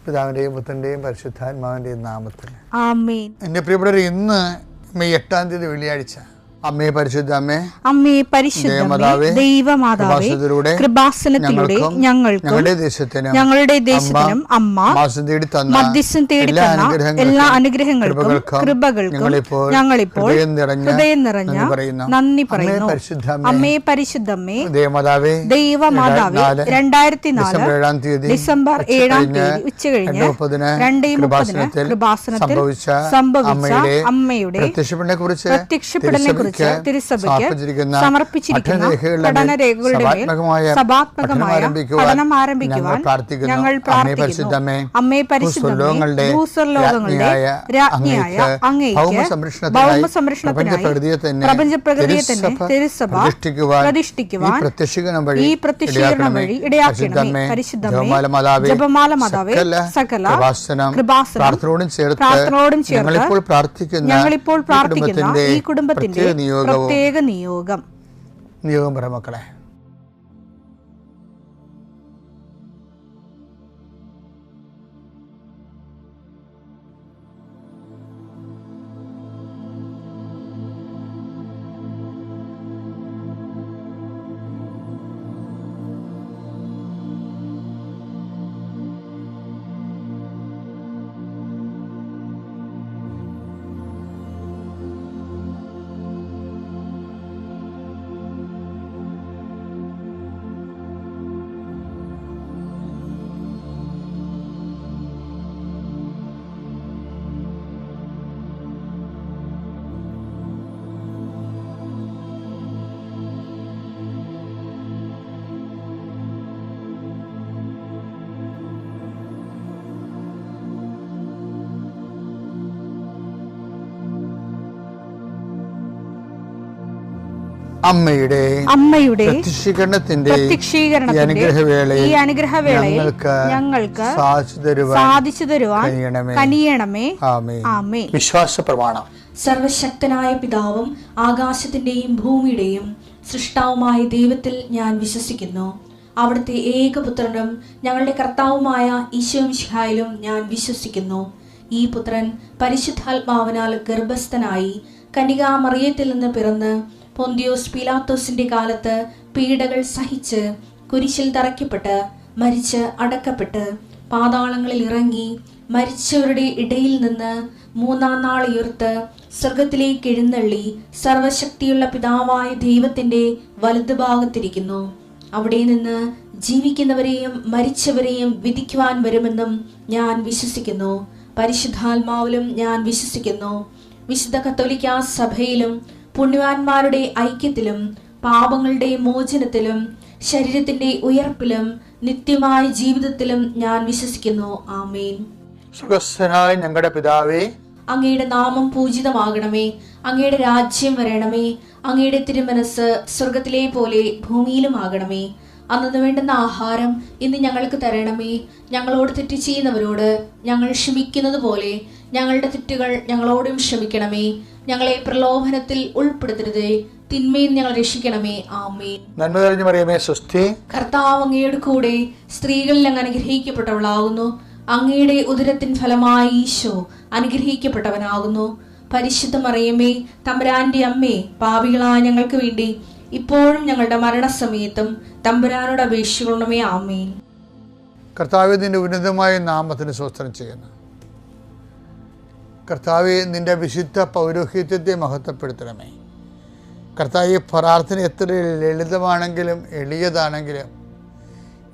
പിതാവിൻ്റെയും പുത്രൻ്റെയും പരിശുദ്ധാത്മാവിൻ്റെയും നാമത്തിൽ ആമേൻ. എൻ്റെ പ്രിയപ്പെട്ടവർ, ഇന്ന് മെയ് 8-ാം തീയതി വെള്ളിയാഴ്ച. അമ്മേ പരിശുദ്ധ അമ്മേ, അമ്മേ പരിശുദ്ധമേ, ദൈവമാതാവേ, കൃപാസനത്തിലൂടെ ഞങ്ങൾക്കും ഞങ്ങളുടെ ദേശത്തിനും അമ്മ മധ്യസ്ഥം തേടി തന്ന എല്ലാ അനുഗ്രഹങ്ങൾക്കും കൃപകൾക്കും ഞങ്ങളിപ്പോൾ ഹൃദയം നിറഞ്ഞ നന്ദി പറയുന്നു. അമ്മേ പരിശുദ്ധമേ, ദൈവമാതാവേ, 2004 ഡിസംബർ 7-ാം തീയതി ഉച്ചകഴിഞ്ഞ് 2:30 കൃപാസനത്തിൽ സംഭവിച്ച അമ്മയുടെ പ്രത്യക്ഷപ്പെടലിനെ കുറിച്ച് തിരുസഭയ്ക്ക് സമർപ്പിച്ചിരിക്കുന്ന പഠനരേഖകളുടെ മേൽ സഭാത്മകമായ പഠനം ആരംഭിക്കുവാൻ ഞങ്ങൾ പ്രാർത്ഥിക്കുന്നു. അമ്മേ പരിശുദ്ധമേ, ഭൂസ്വർലോകങ്ങളുടെ രാജ്ഞിയായ അങ്ങേയ്ക്ക് ഭൗമസംരക്ഷണത്തിനായി പ്രപഞ്ചപ്രകൃതിയെ തന്നെ തിരുസഭ പ്രതിഷ്ഠിക്കുവാൻ ഈ പ്രത്യക്ഷീകരണം വഴി ഇടയാക്കണമേ. പരിശുദ്ധമേ, ജപമാല മാതാവേ, സകല കൃപാസനം പ്രാർത്ഥനയോടും ചേർത്ത് ഞങ്ങളിപ്പോൾ പ്രാർത്ഥിക്കുന്ന ഈ കുടുംബത്തിന്റെ പ്രത്യേക നിയോഗം പറ മക്കളെ. അമ്മയുടെ പ്രത്യക്ഷീകരണത്തിന്റെ ഈ അനുഗ്രഹവേളയിൽ ഞങ്ങൾക്ക് സാധിച്ചു തരുവാൻ കനിയണമേ. ആമേൻ. വിശ്വാസ പ്രമാണം. സർവശക്തനായ പിതാവും ആകാശത്തിന്റെയും ഭൂമിയുടെയും സൃഷ്ടാവുമായ ദൈവത്തിൽ ഞാൻ വിശ്വസിക്കുന്നു. അവിടുത്തെ ഏകപുത്രനും ഞങ്ങളുടെ കർത്താവുമായ ഈശോമിശിഹായിലും ഞാൻ വിശ്വസിക്കുന്നു. ഈ പുത്രൻ പരിശുദ്ധാത്മാവിനാൽ ഗർഭസ്ഥനായി കന്യകാമറിയത്തിൽ നിന്ന് പിറന്ന് പൊന്തിയോസ് പീലാത്തോസിന്റെ കാലത്ത് പീഡകൾ സഹിച്ച് കുരിശിൽ തറയ്ക്കപ്പെട്ട് മരിച്ച് അടക്കപ്പെട്ട് പാതാളങ്ങളിൽ ഇറങ്ങി മരിച്ചവരുടെ ഇടയിൽ നിന്ന് 3-ാം നാൾ ഉയർത്ത് സ്വർഗത്തിലേക്ക് എഴുന്നള്ളി സർവശക്തിയുള്ള പിതാവായ ദൈവത്തിന്റെ വലതുഭാഗത്തിരിക്കുന്നു. അവിടെ നിന്ന് ജീവിക്കുന്നവരെയും മരിച്ചവരെയും വിധിക്കുവാൻ വരുമെന്നും ഞാൻ വിശ്വസിക്കുന്നു. പരിശുദ്ധാത്മാവിലും ഞാൻ വിശ്വസിക്കുന്നു. വിശുദ്ധ കത്തോലിക്കാ സഭയിലും പുണ്യവാന്മാരുടെ ഐക്യത്തിലും പാപങ്ങളുടെ മോചനത്തിലും ശരീരത്തിന്റെ ഉയർപ്പിലും നിത്യമായ ജീവിതത്തിലും ഞാൻ വിശ്വസിക്കുന്നു. ആമേൻ. സുഖസ്ഥനായ ഞങ്ങളുടെ പിതാവേ, അങ്ങയുടെ നാമം പൂജിതമാകണമേ. അങ്ങയുടെ രാജ്യം വരണമേ. അങ്ങയുടെ തിരുമനസ് സ്വർഗത്തിലെ പോലെ ഭൂമിയിലും ആകണമേ. അന്നു വേണ്ടുന്ന ആഹാരം ഇന്ന് ഞങ്ങൾക്ക് തരണമേ. ഞങ്ങളോട് തെറ്റ് ചെയ്യുന്നവരോട് ഞങ്ങൾ ക്ഷമിക്കുന്നത് പോലെ ഞങ്ങളുടെ തെറ്റുകൾ ഞങ്ങളോടും ക്ഷമിക്കണമേ. ഞങ്ങളെ പ്രലോഭനത്തിൽ ഉൾപ്പെടുത്തരുതേ, തിന്മയിൽ ഞങ്ങൾ രക്ഷിക്കണമേ. ആമേൻ. നന്മ നിറഞ്ഞ മറിയമേ, സ്വസ്തി. കർത്താവ് അങ്ങയുടെ കൂടെ സ്ത്രീകളിൽ അങ്ങ് അനുഗ്രഹിക്കപ്പെട്ടവളാകുന്നു. അങ്ങയുടെ ഉദരത്തിൻ ഫലമായി ഈശോ അനുഗ്രഹിക്കപ്പെട്ടവനാകുന്നു. പരിശുദ്ധ മറിയമേ, തമ്പുരാന്റെ അമ്മേ, പാപികളായ ഞങ്ങൾക്ക് വേണ്ടി ഇപ്പോഴും ഞങ്ങളുടെ മരണസമയത്തും തമ്പുരാനോട് അപേക്ഷിക്കണമേ. ആമേൻ. കർത്താവേ, നിന്റെ ഉന്നതമായ നാമത്തിന് സ്തോത്രം ചെയ്യുന്നു. കർത്താവേ, നിന്റെ വിശുദ്ധ പൗരോഹിത്യത്തെ മഹത്വപ്പെടുത്തണമേ. കർത്താവേ, പ്രാർത്ഥന എത്ര ലളിതമാണെങ്കിലും എളിയതാണെങ്കിലും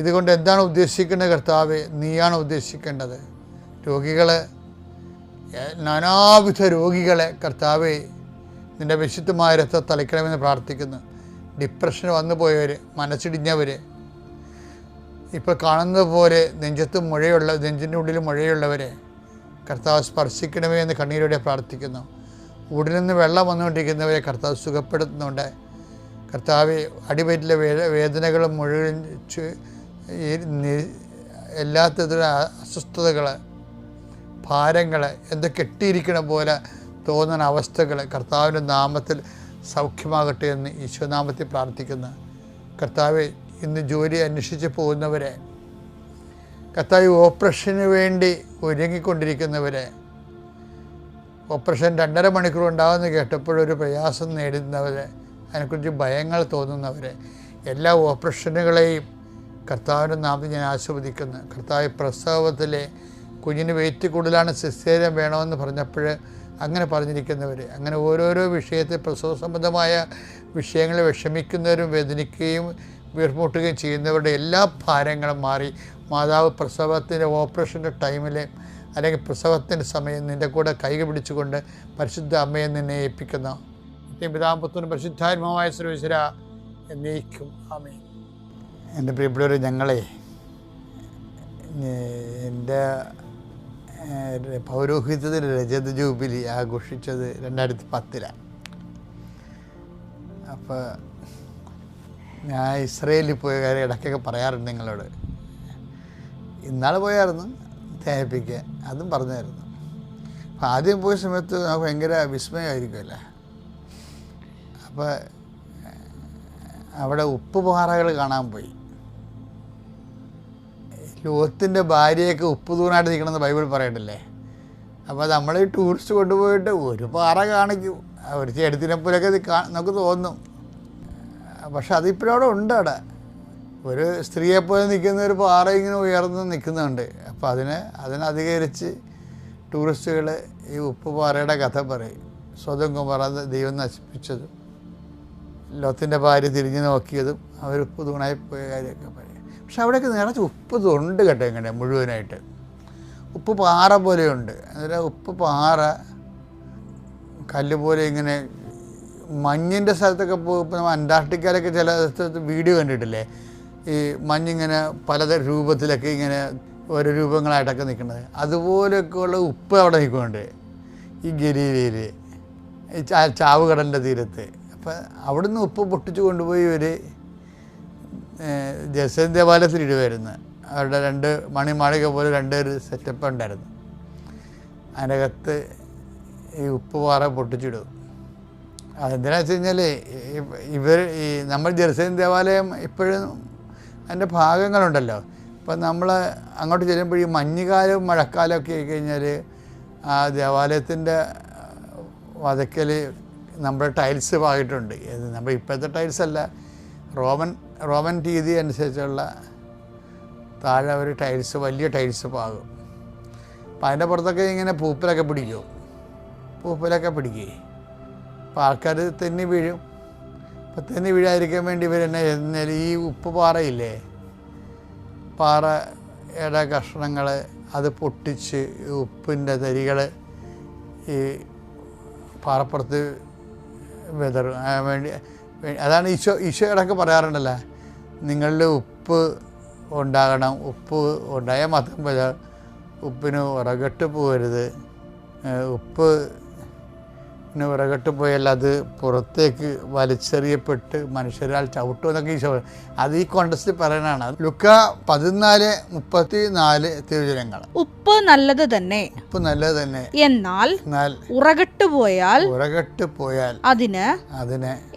ഇതുകൊണ്ട് എന്താണ് ഉദ്ദേശിക്കേണ്ടത്? കർത്താവേ, നീയാണ് ഉദ്ദേശിക്കേണ്ടത്. നാനാവിധ രോഗികളെ കർത്താവേ നിന്റെ വിശുദ്ധമായ രക്തം തളിക്കണമെന്ന് പ്രാർത്ഥിക്കുന്നു. ഡിപ്രഷൻ വന്നു പോയവർ, മനസ്സിടിഞ്ഞവർ, ഇപ്പോൾ കാണുന്നത് പോലെ നെഞ്ചിൻ്റെ ഉള്ളിൽ മുഴയുള്ളവരെ കർത്താവ് സ്പർശിക്കണമേ എന്ന് കണ്ണീരോടെ പ്രാർത്ഥിക്കുന്നു. ഉടലിൽ നിന്ന് വെള്ളം വന്നുകൊണ്ടിരിക്കുന്നവരെ കർത്താവ് സുഖപ്പെടുത്തുന്നുണ്ട്. കർത്താവ് അടിവയറ്റിലെ വേദനകളും മുഴുവൻ എല്ലാത്തരം അസ്വസ്ഥതകൾ, ഭാരങ്ങൾ, എന്തോ കെട്ടിയിരിക്കണ പോലെ തോന്നുന്ന അവസ്ഥകൾ കർത്താവിൻ്റെ നാമത്തിൽ സൗഖ്യമാകട്ടെ എന്ന് ഈശോനാമത്തിൽ പ്രാർത്ഥിക്കുന്നു. കർത്താവെ, ഇന്ന് ജോലി അന്വേഷിച്ച് പോകുന്നവരെ കർത്താവ് ഓപ്പറേഷന് വേണ്ടി ഒരുങ്ങിക്കൊണ്ടിരിക്കുന്നവരെ, ഓപ്പറേഷൻ 2.5 മണിക്കൂർ ഉണ്ടാകുമെന്ന് കേട്ടപ്പോഴൊരു പ്രയാസം നേടുന്നവരെ, അതിനെക്കുറിച്ച് ഭയങ്ങൾ തോന്നുന്നവരെ, എല്ലാ ഓപ്പറേഷനുകളെയും കർത്താവിൻ്റെ നാമത്തിൽ ഞാൻ ആശീർവദിക്കുന്നു. കർത്താവ് പ്രസവത്തിലെ കുഞ്ഞിന് വെയിറ്റ് കൂടുതലാണ്, സിസേറിയൻ വേണമെന്ന് പറഞ്ഞപ്പോൾ അങ്ങനെ പറഞ്ഞിരിക്കുന്നവർ, അങ്ങനെ ഓരോരോ വിഷയത്തിൽ പ്രസവ സംബന്ധമായ വിഷയങ്ങളിൽ വിഷമിക്കുന്നവരും വേദനിക്കുകയും വീർമുട്ടുകയും ചെയ്യുന്നവരുടെ എല്ലാ ഭാരങ്ങളും മാറി മാതാവ് പ്രസവത്തിൻ്റെ ഓപ്പറേഷൻ്റെ ടൈമിൽ അല്ലെങ്കിൽ പ്രസവത്തിൻ്റെ സമയം നിൻ്റെ കൂടെ കൈകൾ പിടിച്ചുകൊണ്ട് പരിശുദ്ധ അമ്മയെ നിന്നെ ഏൽപ്പിക്കുന്നു. പിതാപുത്രനും പരിശുദ്ധാത്മാവായ സർവ്വേശ്വര എന്നേക്കും ആമേൻ. എൻ്റെ പ്രിയപ്പെട്ടവരെ, ഞങ്ങളെ എൻ്റെ പൗരോഹിത്യത്തിൻ്റെ രജത ജൂബിലി ആഘോഷിച്ചത് 2010. അപ്പോൾ ഞാൻ ഇസ്രയേലിൽ പോയ കാര്യം ഇടയ്ക്കൊക്കെ പറയാറുണ്ട് നിങ്ങളോട്. ഇന്നാൾ പോയായിരുന്നു തേപ്പിക്കാൻ, അതും പറഞ്ഞായിരുന്നു. അപ്പോൾ ആദ്യം പോയ സമയത്ത് നമുക്ക് ഭയങ്കര വിസ്മയമായിരിക്കുമല്ലോ. അപ്പോൾ അവിടെ ഉപ്പുപാറകൾ കാണാൻ പോയി. ലോത്തിൻ്റെ ഭാര്യയൊക്കെ ഉപ്പ് തൂണായിട്ട് നിൽക്കണമെന്ന് ബൈബിൾ പറയണ്ടല്ലേ. അപ്പോൾ നമ്മൾ ഈ ടൂറിസ്റ്റ് കൊണ്ടുപോയിട്ട് ഒരു പാറ കാണിക്കും, ഒരു ചെടുത്തിനെപ്പോലൊക്കെ നമുക്ക് തോന്നും. പക്ഷെ അതിപ്പോഴും അവിടെ ഉണ്ട്. അവിടെ ഒരു സ്ത്രീയെപ്പോലെ നിൽക്കുന്ന ഒരു പാറ ഇങ്ങനെ ഉയർന്ന് നിൽക്കുന്നുണ്ട്. അപ്പോൾ അതിനധികരിച്ച് ടൂറിസ്റ്റുകൾ ഈ ഉപ്പുപാറയുടെ കഥ പറയും. സ്വതം കുമാറ ദൈവം നശിപ്പിച്ചതും ലോത്തിൻ്റെ ഭാര്യ തിരിഞ്ഞു നോക്കിയതും അവർ ഉപ്പ് തൂണായി പോയ കാര്യമൊക്കെ പറയും. പക്ഷെ അവിടെയൊക്കെ നിറച്ച് ഉപ്പ് തൊണ്ട് കേട്ടോ, ഇങ്ങനെ മുഴുവനായിട്ട് ഉപ്പ് പാറ പോലെയുണ്ട്. അന്നേരം ഉപ്പ് പാറ കല്ല് പോലെ ഇങ്ങനെ മഞ്ഞിൻ്റെ സ്ഥലത്തൊക്കെ പോകുമ്പോൾ നമ്മൾ അന്റാർട്ടിക്കയിലൊക്കെ ചില സ്ഥലത്ത് വീഡിയോ കണ്ടിട്ടില്ലേ, ഈ മഞ്ഞിങ്ങനെ പലതരം രൂപത്തിലൊക്കെ ഇങ്ങനെ ഓരോ രൂപങ്ങളായിട്ടൊക്കെ നിൽക്കുന്നത്, അതുപോലെയൊക്കെയുള്ള ഉപ്പ് അവിടെ നിൽക്കുന്നുണ്ട് ഈ ഗലീലയിൽ, ഈ ചാവുകടലിൻ്റെ തീരത്ത്. അപ്പം അവിടുന്ന് ഉപ്പ് പൊട്ടിച്ച് കൊണ്ടുപോയി ഒരു ജെറുസലേം ദേവാലയത്തിൽ ഇടുമായിരുന്നു. അവരുടെ 2 മണിമാളിക പോലെ 2 സെറ്റപ്പ് ഉണ്ടായിരുന്നു. അതിനകത്ത് ഈ ഉപ്പുപാറ പൊട്ടിച്ചിടും. അതെന്തിനാ വെച്ച് കഴിഞ്ഞാൽ ഈ നമ്മൾ ജെറുസലേം ദേവാലയം ഇപ്പോഴും അതിൻ്റെ ഭാഗങ്ങളുണ്ടല്ലോ. അപ്പം നമ്മൾ അങ്ങോട്ട് ചെല്ലുമ്പോൾ ഈ മഞ്ഞുകാലവും മഴക്കാലമൊക്കെ ആയി കഴിഞ്ഞാൽ ആ ദേവാലയത്തിൻ്റെ വതക്കൽ നമ്മുടെ ടൈൽസ് പാകിയിട്ടുണ്ട്. നമ്മൾ ഇപ്പോഴത്തെ ടൈൽസല്ല, റോമൻ രീതി അനുസരിച്ചുള്ള താഴെ ഒരു ടൈൽസ്, വലിയ ടൈൽസ് പാകും. അപ്പം അതിൻ്റെ പുറത്തൊക്കെ ഇങ്ങനെ പൂപ്പലൊക്കെ പിടിക്കും. അപ്പോൾ ആൾക്കാർ തെന്നി വീഴും. അപ്പം തെന്നി വീഴാതിരിക്കാൻ വേണ്ടി ഇവരെന്നെ ഈ ഉപ്പ് പാറയില്ലേ, പാറയുടെ കഷ്ണങ്ങൾ അത് പൊട്ടിച്ച് ഉപ്പിൻ്റെ തരികൾ ഈ പാറപ്പുറത്ത് വിതറും വേണ്ടി. അതാണ് ഈശോ ഇടയ്ക്ക് പറയാറുണ്ടല്ലോ, നിങ്ങളിൽ ഉപ്പ് ഉണ്ടാകണം, ഉപ്പ് ഉണ്ടായാൽ മാത്രം പോരാ, ഉപ്പിന് ഉറകട്ട് പോകരുത്, ഉപ്പിന് ഉറകട്ട് പോയാൽ അത് പുറത്തേക്ക് വലിച്ചെറിയപ്പെട്ട് മനുഷ്യരാൽ ചവിട്ടുമെന്നൊക്കെ ഈശോ, അത് ഈ കോണ്ടസ്റ്റിൽ പറയാനാണ്. ലുക്ക 14:34 തിരുവചനങ്ങൾ. ഉപ്പ് നല്ലത് തന്നെ, എന്നാൽ ഉറകട്ട് പോയാൽ അതിന്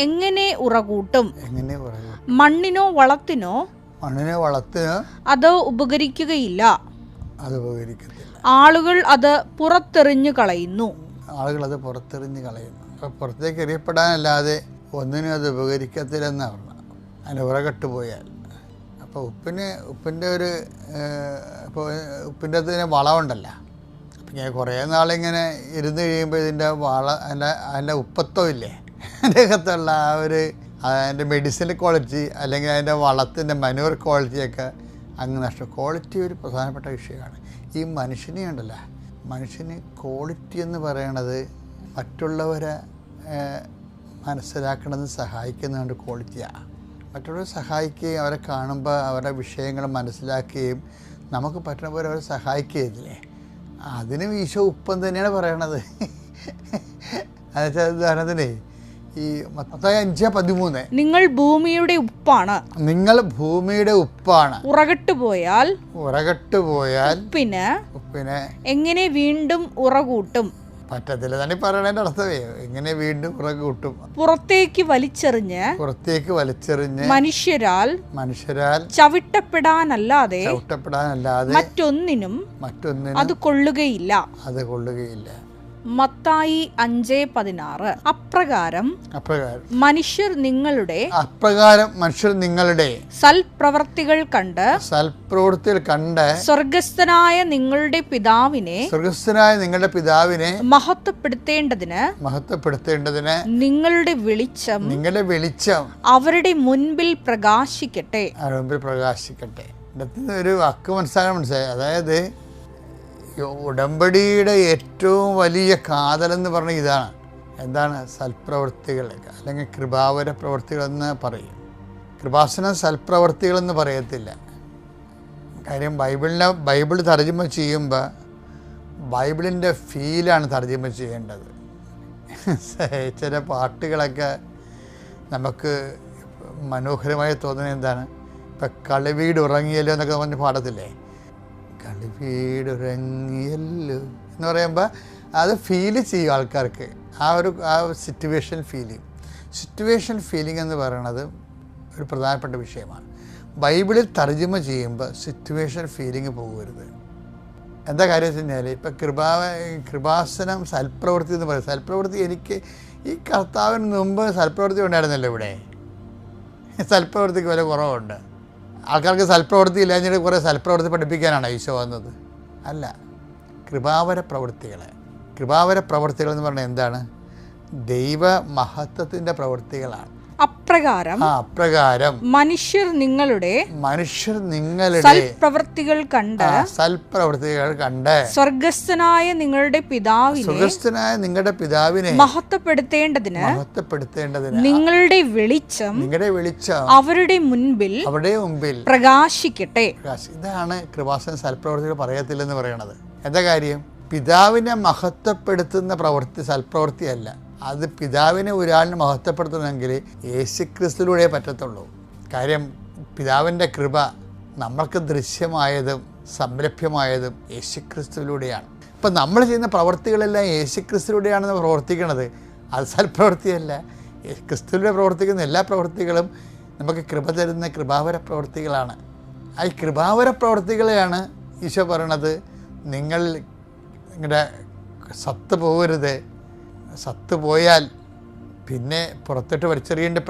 എങ്ങനെ ഉറകൂട്ടും? മണ്ണിനോ വളത്തിനോ അത് ഉപകരിക്കുകയില്ല. ആളുകൾ അത് പുറത്തെറിഞ്ഞു കളയുന്നു. അപ്പോൾ പുറത്തേക്ക് എറിയപ്പെടാനല്ലാതെ ഒന്നിനും അത് ഉപകരിക്കത്തില്ലെന്നാണ് പറഞ്ഞത്. അതിന് ഉറകട്ട് പോയാൽ. അപ്പോൾ ഉപ്പിൻ്റെ ഒരു ഇപ്പോൾ ഉപ്പിൻ്റെ അകത്ത് വളമുണ്ടല്ലോ. അപ്പം ഇങ്ങനെ കുറേ നാളിങ്ങനെ ഇരുന്ന് കഴിയുമ്പോൾ ഇതിൻ്റെ അതിൻ്റെ ഉപ്പത്തോ ഇല്ലേ, അതിൻ്റെ അകത്തുള്ള ആ ഒരു അതിൻ്റെ മെഡിസിൻ ക്വാളിറ്റി അല്ലെങ്കിൽ അതിൻ്റെ വളത്തിൻ്റെ മനൂർ ക്വാളിറ്റിയൊക്കെ അങ്ങ് നഷ്ടം. ക്വാളിറ്റി ഒരു പ്രധാനപ്പെട്ട വിഷയമാണ്. ഈ മനുഷ്യന് ക്വാളിറ്റി എന്ന് പറയണത് മറ്റുള്ളവരെ മനസ്സിലാക്കണമെന്ന് സഹായിക്കുന്നതുകൊണ്ട് ക്വാളിറ്റിയാണ്. മറ്റുള്ളവരെ സഹായിക്കുകയും അവരെ കാണുമ്പോൾ അവരുടെ വിഷയങ്ങൾ മനസ്സിലാക്കുകയും നമുക്ക് പറ്റുന്ന പോലെ അവരെ സഹായിക്കുകയില്ലേ, അതിനും ഈശോ ഉപ്പം തന്നെയാണ് പറയണത്. എന്നുവെച്ചാൽ ഉദാഹരണത്തിന് ഈ മത്തായി 5:13, നിങ്ങൾ ഭൂമിയുടെ ഉപ്പാണ്. ഉറകട്ട് പോയാൽ ഉപ്പിന് എങ്ങനെ വീണ്ടും ഉറകൂട്ടും? പറ്റത്തില്ല തന്നെ പറയണതിന്റെ അർത്ഥമേ. എങ്ങനെ വീണ്ടും ഉറകൂട്ടും? പുറത്തേക്ക് വലിച്ചെറിഞ്ഞ് മനുഷ്യരാൽ ചവിട്ടപ്പെടാനല്ലാതെ മറ്റൊന്നിനും അത് കൊള്ളുകയില്ല. മത്തായി 5:16. അപ്രകാരം മനുഷ്യർ നിങ്ങളുടെ സൽപ്രവർത്തികൾ കണ്ട് സ്വർഗസ്ഥനായ നിങ്ങളുടെ പിതാവിനെ മഹത്വപ്പെടുത്തേണ്ടതിന് നിങ്ങളുടെ വെളിച്ചം അവരുടെ മുൻപിൽ പ്രകാശിക്കട്ടെ. ഒരു വാക്ക് മനസ്സിലായി. അതായത് ഉടമ്പടിയുടെ ഏറ്റവും വലിയ കാതലെന്ന് പറഞ്ഞ ഇതാണ്. എന്താണ്? സൽപ്രവൃത്തികൾ അല്ലെങ്കിൽ കൃപാവര പ്രവൃത്തികളെന്ന് പറയും. കൃപാസന സൽപ്രവൃത്തികളെന്ന് പറയത്തില്ല. കാര്യം ബൈബിൾ തർജ്ജമ ചെയ്യുമ്പോൾ ബൈബിളിൻ്റെ ഫീലാണ് തർജ്ജമ ചെയ്യേണ്ടത്. ചില പാട്ടുകളൊക്കെ നമുക്ക് മനോഹരമായി തോന്നുന്നത് എന്താണ്? ഇപ്പം കളിവീട് ഉറങ്ങിയല്ലോ എന്നൊക്കെ പറഞ്ഞ് പാടത്തില്ലേ? കളിവീടുറങ്ങിയല്ലോ എന്ന് പറയുമ്പോൾ അത് ഫീല് ചെയ്യും ആൾക്കാർക്ക്. ആ സിറ്റുവേഷൻ ഫീലിംഗ് എന്ന് പറയുന്നത് ഒരു പ്രധാനപ്പെട്ട വിഷയമാണ്. ബൈബിളിൽ തർജ്ജമ ചെയ്യുമ്പോൾ സിറ്റുവേഷൻ ഫീലിംഗ് പോകരുത്. എന്താ കാര്യം വെച്ച് കഴിഞ്ഞാൽ ഇപ്പം കൃപാസനം സൽപ്രവൃത്തി എന്ന് പറയും. സൽപ്രവൃത്തി എനിക്ക് ഈ കർത്താവിന് മുമ്പ് സൽപ്രവൃത്തി ഉണ്ടായിരുന്നല്ലോ. ഇവിടെ സൽപ്രവൃത്തിക്ക് വില കുറവുണ്ട്. ആൾക്കാർക്ക് സൽപ്രവൃത്തി ഇല്ലാഞ്ഞിട്ട് കുറേ സൽപ്രവൃത്തി പഠിപ്പിക്കാനാണ് ഈശോ വന്നത്? അല്ല. കൃപാവര പ്രവൃത്തികൾ എന്ന് പറഞ്ഞാൽ എന്താണ്? ദൈവ മഹത്വത്തിൻ്റെ പ്രവൃത്തികളാണ്. അപ്രകാരം മനുഷ്യർ നിങ്ങളുടെ സൽപ്രവൃത്തികൾ കണ്ട് സ്വർഗസ്ഥനായ നിങ്ങളുടെ പിതാവിനെ മഹത്വപ്പെടുത്തേണ്ടതിന് നിങ്ങളുടെ വെളിച്ചം അവരുടെ മുൻപിൽ പ്രകാശിക്കട്ടെ. ഇതാണ് കൃപാസന സൽപ്രവൃത്തികൾ പറയത്തില്ലെന്ന് പറയണത്. എന്താ കാര്യം? പിതാവിനെ മഹത്വപ്പെടുത്തുന്ന പ്രവൃത്തി സൽപ്രവൃത്തിയല്ല. അത് പിതാവിനെ ഒരാളിനെ മഹത്വപ്പെടുത്തണമെങ്കിൽ യേശുക്രിസ്തുവിലൂടെ പറ്റത്തുള്ളൂ. കാര്യം പിതാവിൻ്റെ കൃപ നമ്മൾക്ക് ദൃശ്യമായതും സംരഭ്യമായതും യേശുക്രിസ്തുവിലൂടെയാണ്. ഇപ്പം നമ്മൾ ചെയ്യുന്ന പ്രവൃത്തികളെല്ലാം യേശുക്രിസ്തുവിലൂടെയാണെന്ന് പ്രവർത്തിക്കുന്നത്. അത് സൽപ്രവൃത്തിയല്ല. ക്രിസ്തുവിലൂടെ പ്രവർത്തിക്കുന്ന എല്ലാ പ്രവൃത്തികളും നമുക്ക് കൃപ തരുന്ന കൃപാവര പ്രവൃത്തികളാണ്. ആ കൃപാവര പ്രവൃത്തികളെയാണ് ഈശോ പറയണത്, നിങ്ങളുടെ സത്ത് പോകരുത്. സത്ത് പോയാൽ പിന്നെ പുറത്തോട്ട് വലിച്ചെറിയേണ്ടി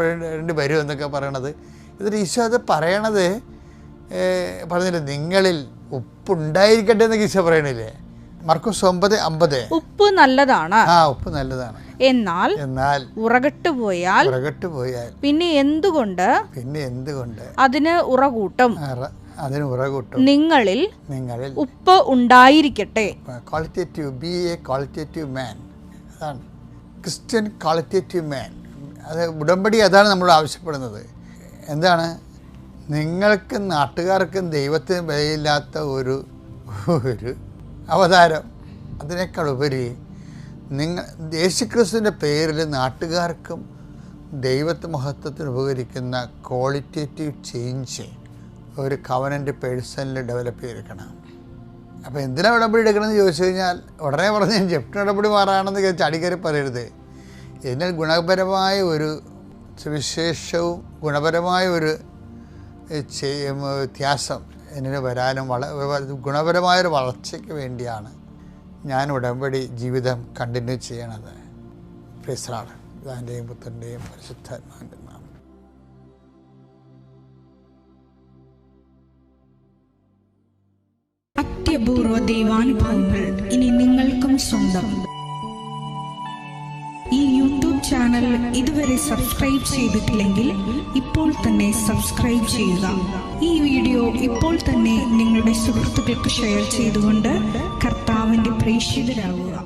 വരും എന്നൊക്കെ പറയണത്. ഇതിൽ ഈശോ അത് പറയണത് പറഞ്ഞില്ലേ, നിങ്ങളിൽ ഉപ്പുണ്ടായിരിക്കട്ടെ എന്നൊക്കെ ഈശോ പറയണില്ലേ? മർക്കോസ് 9:50. ഉപ്പ് നല്ലതാണ്. ഉപ്പ് നല്ലതാണ്. എന്നാൽ ഉറകട്ട് പോയാൽ പിന്നെ എന്തുകൊണ്ട് അതിന് ഉറകൂട്ടും? നിങ്ങളിൽ ഉപ്പ് ഉണ്ടായിരിക്കട്ടെ. ക്രിസ്ത്യൻ ക്വാളിറ്റേറ്റീവ് മാൻ. അത് ഉടമ്പടി അതാണ് നമ്മൾ ആവശ്യപ്പെടുന്നത്. എന്താണ്? നിങ്ങൾക്കും നാട്ടുകാർക്കും ദൈവത്തിന് വിലയില്ലാത്ത ഒരു അവതാരം. അതിനേക്കാൾ ഉപരി യേശുക്രിസ്തുവിൻ്റെ പേരിൽ നാട്ടുകാർക്കും ദൈവത്തെ മഹത്വത്തിന് ഉപകരിക്കുന്ന ക്വാളിറ്റേറ്റീവ് ചേഞ്ച് ഒരു കവനൻ്റ് പേഴ്സണിൽ ഡെവലപ്പ് ചെയ്തെടുക്കണം. അപ്പോൾ എന്തിനാണ് ഉടമ്പടി എടുക്കണമെന്ന് ചോദിച്ചു കഴിഞ്ഞാൽ ഉടനെ പറഞ്ഞ് ജപ്തി ഉടമ്പടി മാറാണെന്ന് ചടിക്കറി പറയരുത്. ഇതിന് ഗുണപരമായ ഒരു സുവിശേഷവും ഗുണപരമായ ഒരു വ്യത്യാസം എന്നിന് വരാനും ഗുണപരമായൊരു വളർച്ചയ്ക്ക് വേണ്ടിയാണ് ഞാൻ ഉടമ്പടി ജീവിതം കണ്ടിന്യൂ ചെയ്യണത്. പ്രൈസ് പിതാവിൻ്റെയും പുത്രൻ്റെയും പരിശുദ്ധാത്മാവിൻ്റെ നാമം. അത്യപൂർവ ദൈവാനുഭവങ്ങൾ ഇനി നിങ്ങൾക്കും സ്വന്തം. ഈ യൂട്യൂബ് ചാനൽ ഇതുവരെ സബ്സ്ക്രൈബ് ചെയ്തിട്ടില്ലെങ്കിൽ ഇപ്പോൾ തന്നെ സബ്സ്ക്രൈബ് ചെയ്യുക. ഈ വീഡിയോ ഇപ്പോൾ തന്നെ നിങ്ങളുടെ സുഹൃത്തുക്കൾക്ക് ഷെയർ ചെയ്തുകൊണ്ട് കർത്താവിൻ്റെ പ്രേക്ഷിതരാകുക.